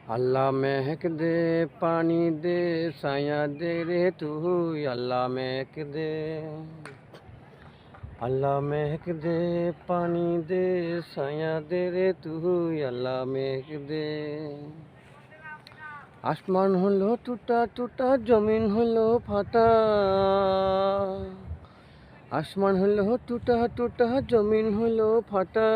अल्लाह महक दे पानी दे साया दे रे तू, अल्लाह महक दे। अल्लाह महक दे पानी दे साया दे रे तू, अल्लाह महक दे। आसमान हलो टूटा टूटा जमीन हलो फाटा, आसमान हलो टूटा टूटा जमीन हलो फाटा।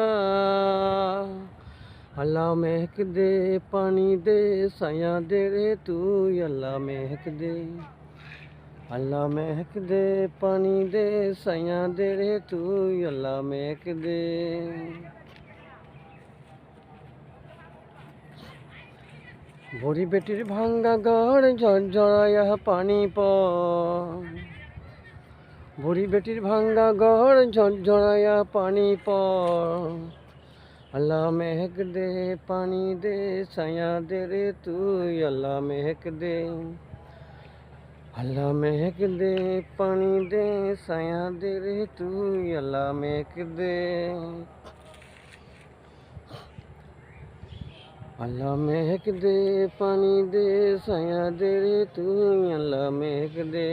अल्लाह महक दे पानी दे साया दे रे तू, अल्लाह महक दे। अल्लाह महक दे पानी दे साया दे रे तू, अल्लाह महक दे। बुढ़ी बेटीर भांगा घर झरझराया पानी पर, बुढ़ी बेटीर भांगा घर झरझराया पानी पर। अल्लाह महक दे पानी दे साया दे रे तू, अल्लाह महक दे। अल्लाह महक दे पानी दे साया दे रे तू, अल्लाह महक दे। अल्लाह महक दे पानी दे साया दे रे तू, अल्लाह महक दे।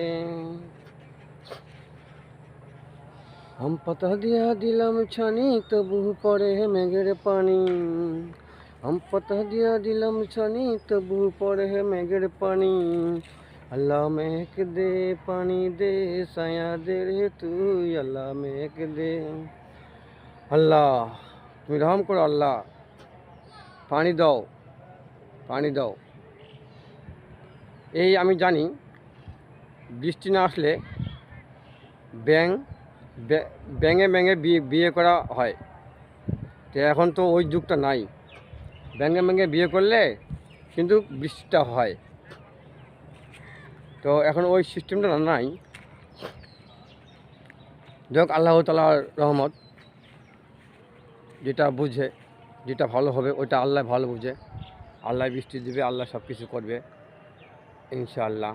हम पता दिया दिलम छानी तबु पड़े मेघेर पानी, हम पता दिया दिलम छानी तबु पड़े मेघेर पानी। अल्लाह महक दे पानी दे साया दे रे तू, अल्लाह महक दे। अल्लाह तुम रहम करो, अल्लाह पानी दाओ, पानी दाओ। এই আমি জানি বৃষ্টি না আসলে ব্যাঙে ব্যাঙে বিয়ে করা হয়, তো এখন তো ওই যুগটা নাই। ব্যাঙে ব্যাঙে বিয়ে করলে কিন্তু বৃষ্টিটা হয়, তো এখন ওই সিস্টেমটা নাই। যাক আল্লাহ তাআলার রহমত, যেটা বুঝে যেটা ভালো হবে ওইটা আল্লাহ ভালো বুঝে। আল্লাহ বৃষ্টি দেবে, আল্লাহ সব কিছু করবে ইনশাআল্লাহ।